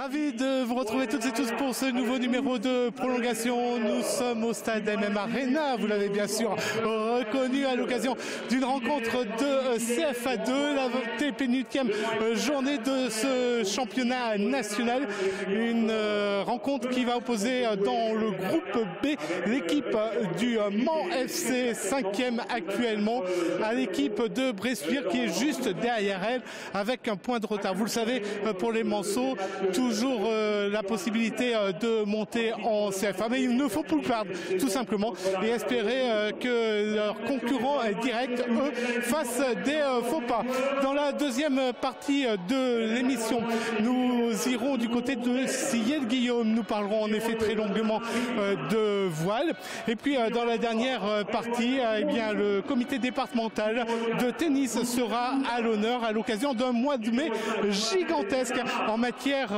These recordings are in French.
Ravi de vous retrouver toutes et tous pour ce nouveau numéro de prolongation. Nous sommes au stade MM Arena, vous l'avez bien sûr reconnu à l'occasion d'une rencontre de CFA2, la pénultième journée de ce championnat national. Une rencontre qui va opposer dans le groupe B l'équipe du Mans FC, 5e actuellement, à l'équipe de Bressuire qui est juste derrière elle avec un point de retard. Vous le savez, pour les Manceaux, toujours la possibilité de monter en CFA, mais il ne faut plus perdre tout simplement et espérer que leurs concurrents directs, eux, fassent des faux pas. Dans la deuxième partie de l'émission, nous irons du côté de Sillé-le-Guillaume. Nous parlerons en effet très longuement de voile. Et puis dans la dernière partie, eh bien, le comité départemental de tennis sera à l'honneur à l'occasion d'un mois de mai gigantesque en matière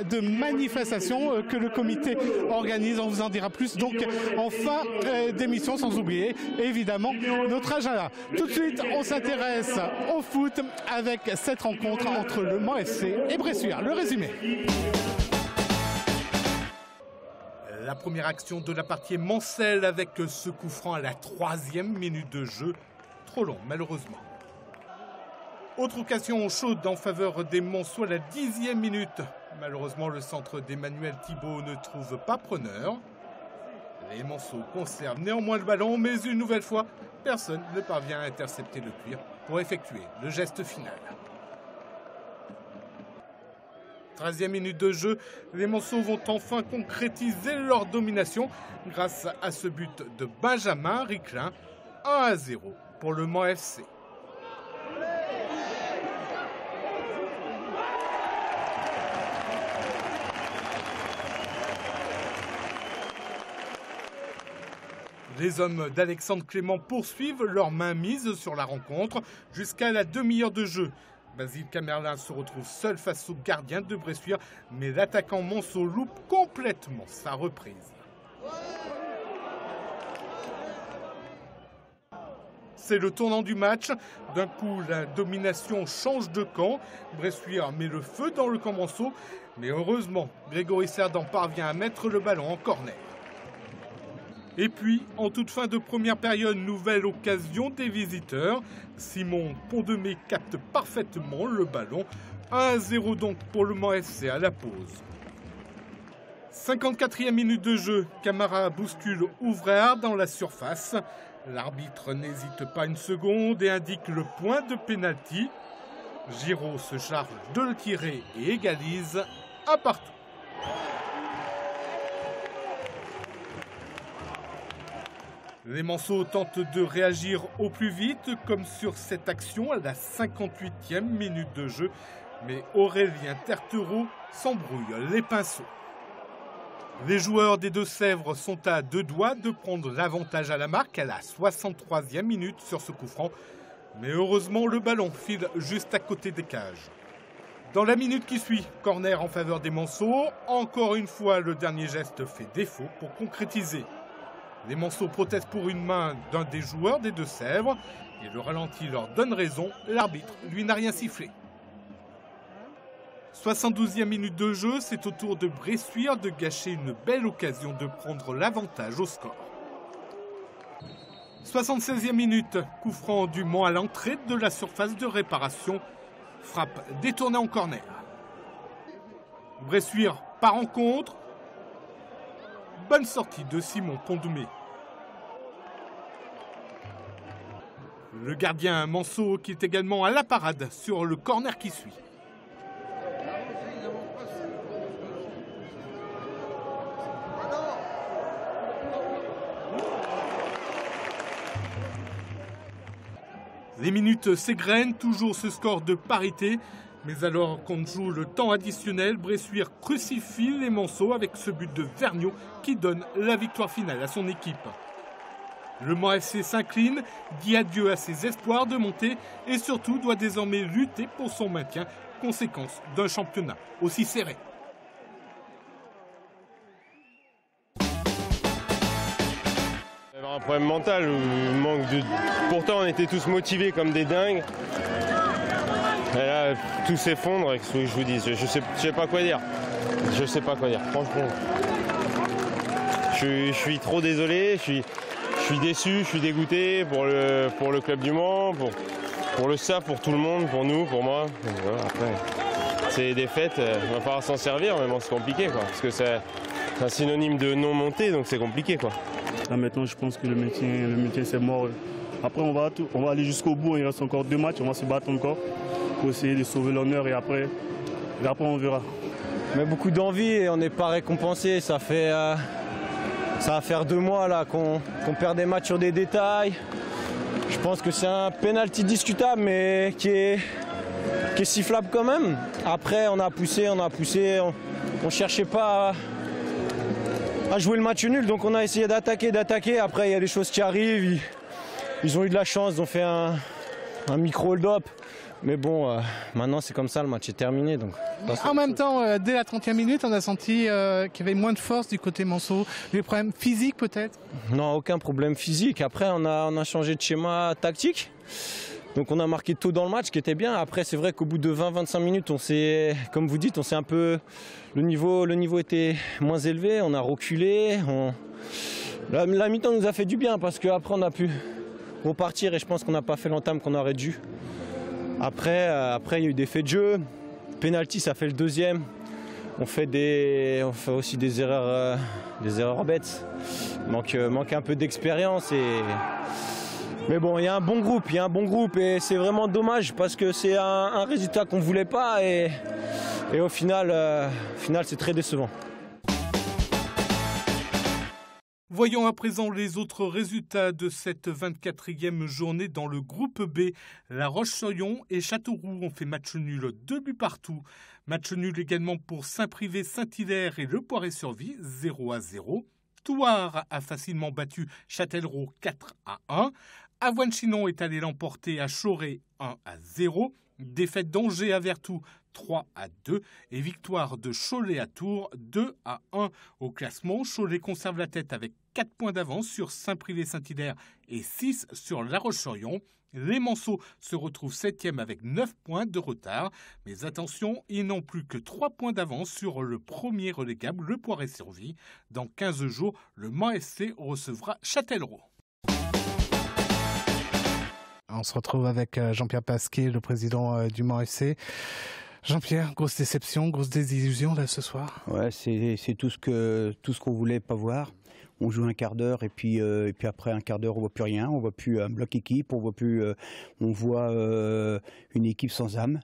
de manifestations que le comité organise. On vous en dira plus donc en fin d'émission, sans oublier évidemment notre agenda. Tout de suite, on s'intéresse au foot avec cette rencontre entre le Mans FC et Bressuire. Le résumé. La première action de la partie est Mancel avec ce coup franc à la 3e minute de jeu. Trop long malheureusement. Autre occasion chaude en faveur des Manceaux à la 10e minute. Malheureusement, le centre d'Emmanuel Thibault ne trouve pas preneur. Les Manceaux conservent néanmoins le ballon, mais une nouvelle fois, personne ne parvient à intercepter le cuir pour effectuer le geste final. 13e minute de jeu, les Manceaux vont enfin concrétiser leur domination grâce à ce but de Benjamin Riclin, 1-0 pour le Mans FC. Les hommes d'Alexandre Clément poursuivent leur mainmise sur la rencontre jusqu'à la demi-heure de jeu. Basile Camerlin se retrouve seul face au gardien de Bressuire, mais l'attaquant Manceau loupe complètement sa reprise. C'est le tournant du match. D'un coup, la domination change de camp. Bressuire met le feu dans le camp Manceau, mais heureusement, Grégory Cerdan parvient à mettre le ballon en corner. Et puis, en toute fin de première période, nouvelle occasion des visiteurs. Simon Pondemé capte parfaitement le ballon. 1-0 donc pour le Mans FC à la pause. 54e minute de jeu, Camara bouscule Ouvrard dans la surface. L'arbitre n'hésite pas une seconde et indique le point de pénalty. Giraud se charge de le tirer et égalise 1-1. Les Manceaux tentent de réagir au plus vite, comme sur cette action à la 58e minute de jeu. Mais Aurélien Tertereau s'embrouille les pinceaux. Les joueurs des Deux-Sèvres sont à deux doigts de prendre l'avantage à la marque à la 63e minute sur ce coup franc. Mais heureusement, le ballon file juste à côté des cages. Dans la minute qui suit, corner en faveur des Manceaux. Encore une fois, le dernier geste fait défaut pour concrétiser. Les Manceaux protestent pour une main d'un des joueurs des Deux-Sèvres et le ralenti leur donne raison. L'arbitre, lui, n'a rien sifflé. 72e minute de jeu, c'est au tour de Bressuire de gâcher une belle occasion de prendre l'avantage au score. 76e minute, coup franc du Mans à l'entrée de la surface de réparation. Frappe détournée en corner. Bressuire part en contre. Bonne sortie de Simon Pondemé. Le gardien Manceau qui est également à la parade sur le corner qui suit. Les minutes s'égrènent, toujours ce score de parité. Mais alors qu'on joue le temps additionnel, Bressuire crucifie les Manceaux avec ce but de Vergniaud qui donne la victoire finale à son équipe. Le Mans FC s'incline, dit adieu à ses espoirs de montée et surtout doit désormais lutter pour son maintien, conséquence d'un championnat aussi serré. Il y avait un problème mental, pourtant on était tous motivés comme des dingues. Et là, tout s'effondre, je vous dis, je sais pas quoi dire. je sais pas quoi dire, franchement. Je suis trop désolé, je suis déçu, je suis dégoûté pour le club du Mans, pour le staff, pour tout le monde, pour nous, pour moi. Voilà, après, c'est des fêtes, on va falloir s'en servir, mais bon, c'est compliqué, quoi, parce que c'est un synonyme de non-montée, donc c'est compliqué, quoi. Là maintenant, je pense que le maintien c'est mort. Après, on va aller jusqu'au bout, il reste encore 2 matchs, on va se battre encore pour essayer de sauver l'honneur et après on verra. Mais beaucoup d'envie et on n'est pas récompensé, ça va faire 2 mois là qu'on perd des matchs sur des détails. Je pense que c'est un penalty discutable mais qui est sifflable quand même. Après on a poussé, on cherchait pas à jouer le match nul, donc on a essayé d'attaquer. Après il y a des choses qui arrivent, ils ont eu de la chance, ils ont fait un micro hold-up. Mais bon, maintenant c'est comme ça, le match est terminé. Donc, en même temps, dès la 30e minute, on a senti qu'il y avait moins de force du côté Manceau. Des problèmes physiques peut-être? Non, aucun problème physique. Après, on a changé de schéma tactique. Donc on a marqué tôt dans le match, qui était bien. Après, c'est vrai qu'au bout de 20-25 minutes, comme vous dites, le niveau était moins élevé. On a reculé. La mi-temps nous a fait du bien parce qu'après on a pu repartir et je pense qu'on n'a pas fait l'entame qu'on aurait dû. Après, il y a eu des faits de jeu. Penalty, ça fait le 2e. On fait aussi des erreurs bêtes. Manque un peu d'expérience. Mais bon, il y a un bon groupe et c'est vraiment dommage parce que c'est un résultat qu'on ne voulait pas et au final c'est très décevant. Voyons à présent les autres résultats de cette 24e journée dans le groupe B. La Roche-sur-Yon et Châteauroux ont fait match nul, 2 buts partout. Match nul également pour Saint-Privé-Saint-Hilaire et Le Poiré-sur-Vie, 0-0. Thouars a facilement battu Châtellerault 4-1. Avoine-Chinon est allé l'emporter à Choré 1-0. Défaite d'Angers à Vertou 3-2 et victoire de Cholet à Tours 2-1. Au classement, Cholet conserve la tête avec 4 points d'avance sur Saint-Privé-Saint-Hilaire et 6 sur La Roche-sur-Yon. Les Manceaux se retrouvent 7e avec 9 points de retard. Mais attention, ils n'ont plus que 3 points d'avance sur le premier relégable, Le Poiré-sur-Vie. Dans 15 jours, le Mans SC recevra Châtellerault. On se retrouve avec Jean-Pierre Pasquier, le président du Mans FC. Jean-Pierre, grosse déception, grosse désillusion là ce soir. Ouais, c'est tout ce qu'on voulait pas voir. On joue un quart d'heure et puis après un quart d'heure on voit plus rien, on voit plus un bloc équipe, on voit une équipe sans âme.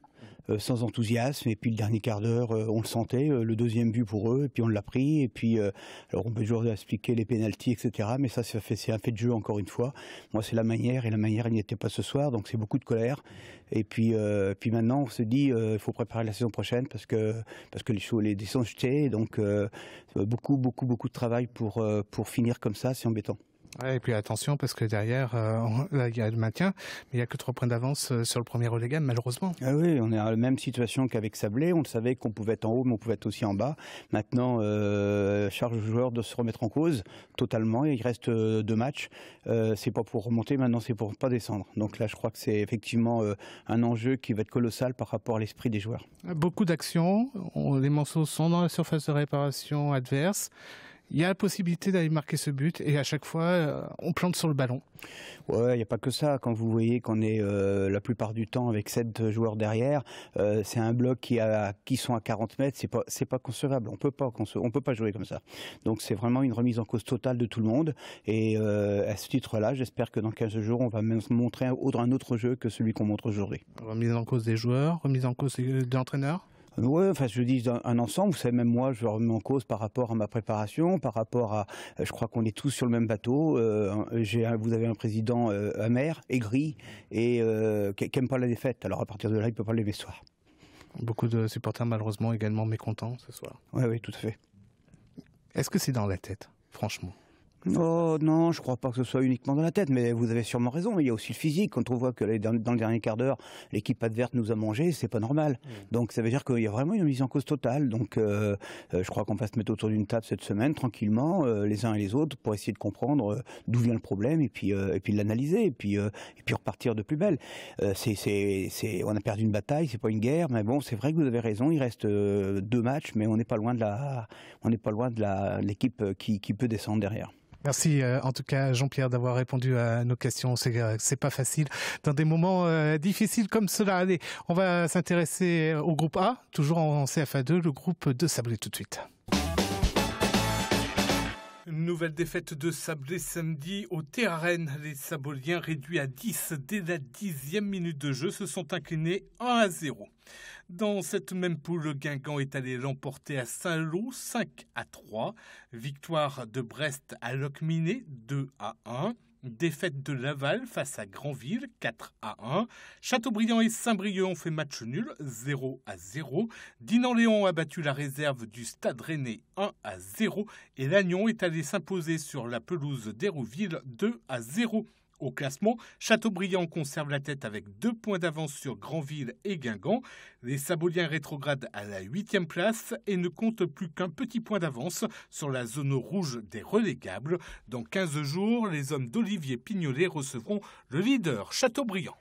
Sans enthousiasme, et puis le dernier quart d'heure on le sentait, le 2e but pour eux, et puis on l'a pris, et puis alors on peut toujours expliquer les pénaltys, etc., mais ça c'est un fait de jeu encore une fois. Moi c'est la manière, et la manière elle n'y était pas ce soir, donc c'est beaucoup de colère, et puis maintenant on se dit il faut préparer la saison prochaine parce que les dés sont jetés, donc beaucoup de travail pour finir comme ça, c'est embêtant. Ouais, et puis attention parce que derrière, là, il y a le maintien, mais il n'y a que 3 points d'avance sur le premier relégable malheureusement. Ah oui, on est dans la même situation qu'avec Sablé, on le savait qu'on pouvait être en haut mais on pouvait être aussi en bas. Maintenant, charge aux joueurs de se remettre en cause totalement, il reste 2 matchs, c'est pas pour remonter, maintenant c'est pour pas descendre. Donc là je crois que c'est effectivement un enjeu qui va être colossal par rapport à l'esprit des joueurs. Beaucoup d'actions, les Manceaux sont dans la surface de réparation adverse. Il y a la possibilité d'aller marquer ce but et à chaque fois, on plante sur le ballon. Ouais, il n'y a pas que ça. Quand vous voyez qu'on est la plupart du temps avec 7 joueurs derrière, c'est un bloc qui sont à 40 mètres, c'est pas concevable. On peut pas jouer comme ça. Donc c'est vraiment une remise en cause totale de tout le monde. Et à ce titre-là, j'espère que dans 15 jours, on va même montrer un autre jeu que celui qu'on montre aujourd'hui. Remise en cause des joueurs, remise en cause de l'entraîneur. Oui, enfin je dis un ensemble, vous savez, même moi je remets en cause par rapport à ma préparation, par rapport à, je crois qu'on est tous sur le même bateau, vous avez un président amer, aigri et qui n'aime pas la défaite, alors à partir de là il ne peut pas l'aimer ce soir. Beaucoup de supporters malheureusement également mécontents ce soir. Oui, tout à fait. Est-ce que c'est dans la tête, franchement? Oh non, je crois pas que ce soit uniquement dans la tête, mais vous avez sûrement raison. Il y a aussi le physique. Quand on voit que dans le dernier quart d'heure, l'équipe adverse nous a mangé, c'est pas normal. Donc ça veut dire qu'il y a vraiment une mise en cause totale. Donc je crois qu'on va se mettre autour d'une table cette semaine, tranquillement, les uns et les autres, pour essayer de comprendre d'où vient le problème et puis l'analyser et puis repartir de plus belle. On a perdu une bataille, c'est pas une guerre, mais bon, c'est vrai que vous avez raison. Il reste 2 matchs, mais on n'est pas loin de l'équipe qui peut descendre derrière. Merci en tout cas Jean-Pierre d'avoir répondu à nos questions. C'est pas facile dans des moments difficiles comme cela. Allez, on va s'intéresser au groupe A, toujours en CFA2, le groupe de Sablé tout de suite. Une nouvelle défaite de Sablé samedi au Théarène. Les Saboliens réduits à 10 dès la 10e minute de jeu se sont inclinés 1-0. Dans cette même poule, Guingamp est allé l'emporter à Saint-Lô 5-3. Victoire de Brest à Locminé 2-1. Défaite de Laval face à Granville 4-1. Châteaubriand et Saint-Brieuc ont fait match nul 0-0. Dinan-Léon a battu la réserve du Stade Rennais 1-0. Et Lannion est allé s'imposer sur la pelouse d'Hérouville 2-0. Au classement, Châteaubriand conserve la tête avec 2 points d'avance sur Granville et Guingamp. Les Saboliens rétrogradent à la 8e place et ne comptent plus qu'un petit point d'avance sur la zone rouge des relégables. Dans 15 jours, les hommes d'Olivier Pignolet recevront le leader Châteaubriand.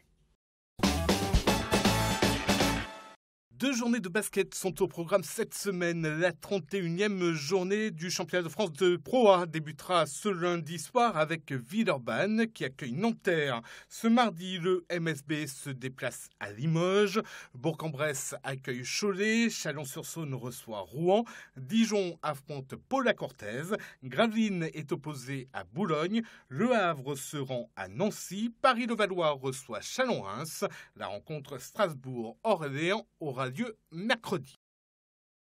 2 journées de basket sont au programme cette semaine. La 31e journée du championnat de France de Pro A débutera ce lundi soir avec Villeurbanne qui accueille Nanterre. Ce mardi, le MSB se déplace à Limoges. Bourg-en-Bresse accueille Cholet. Chalon-sur-Saône reçoit Rouen. Dijon affronte Paul-la-Cortez. Gravelines est opposé à Boulogne. Le Havre se rend à Nancy. Paris-Levallois reçoit Châlons-Reims. La rencontre Strasbourg-Orléans aura lieu mercredi.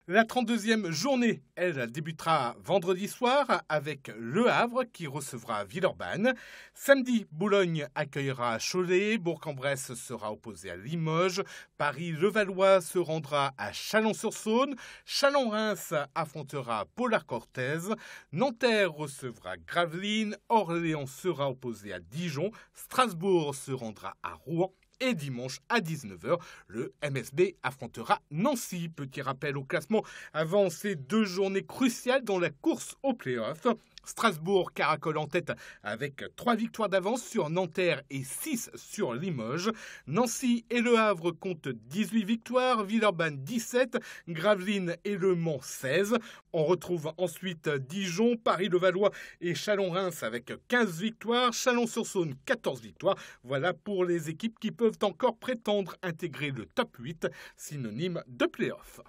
La 32e journée, elle débutera vendredi soir avec Le Havre qui recevra Villeurbanne. Samedi, Boulogne accueillera Cholet, Bourg-en-Bresse sera opposé à Limoges, Paris-Levallois se rendra à Chalon-sur-Saône, Châlons-Reims affrontera Paul-la-Cortez, Nanterre recevra Gravelines, Orléans sera opposé à Dijon, Strasbourg se rendra à Rouen. Et dimanche à 19h, le MSB affrontera Nancy. Petit rappel au classement avant ces 2 journées cruciales dans la course au play-off. Strasbourg caracole en tête avec 3 victoires d'avance sur Nanterre et 6 sur Limoges. Nancy et Le Havre comptent 18 victoires, Villeurbanne 17, Gravelines et Le Mans 16. On retrouve ensuite Dijon, Paris-Levallois et Châlons-Reims avec 15 victoires, Chalon-sur-Saône 14 victoires. Voilà pour les équipes qui peuvent encore prétendre intégrer le top 8, synonyme de play-off.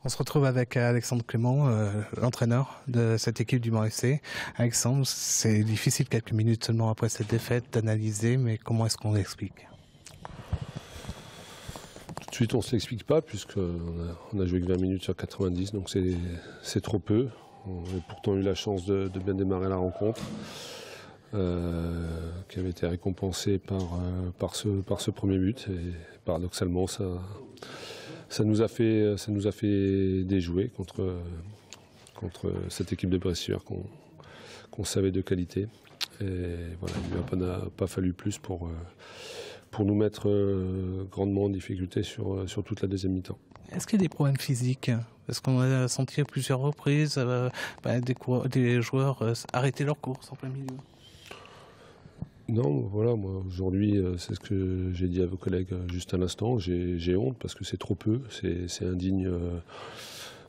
On se retrouve avec Alexandre Clément, l'entraîneur de cette équipe du Mans FC. Alexandre, c'est difficile quelques minutes seulement après cette défaite d'analyser, mais comment est-ce qu'on l'explique ? Tout de suite, on ne se l'explique pas, puisqu'on a joué que 20 minutes sur 90, donc c'est trop peu. On a pourtant eu la chance de bien démarrer la rencontre, qui avait été récompensée par ce premier but. Et paradoxalement, ça nous a fait déjouer contre cette équipe de Bressuire qu'on savait de qualité. Et voilà, il n'a pas fallu plus pour nous mettre grandement en difficulté sur toute la deuxième mi-temps. Est-ce qu'il y a des problèmes physiques ? Parce qu'on a senti à plusieurs reprises des joueurs arrêter leur course en plein milieu. Non, voilà, moi aujourd'hui, c'est ce que j'ai dit à vos collègues juste à l'instant, j'ai honte parce que c'est trop peu, c'est indigne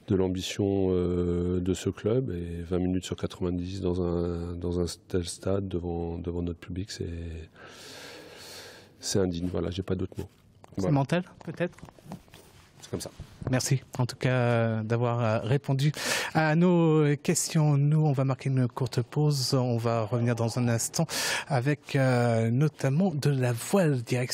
de l'ambition de ce club, et 20 minutes sur 90 dans un tel stade devant notre public, c'est indigne, voilà, j'ai pas d'autres mots. Voilà. C'est mental, peut-être ? C'est comme ça. Merci en tout cas d'avoir répondu à nos questions. Nous, on va marquer une courte pause. On va revenir dans un instant avec notamment de la voile direction.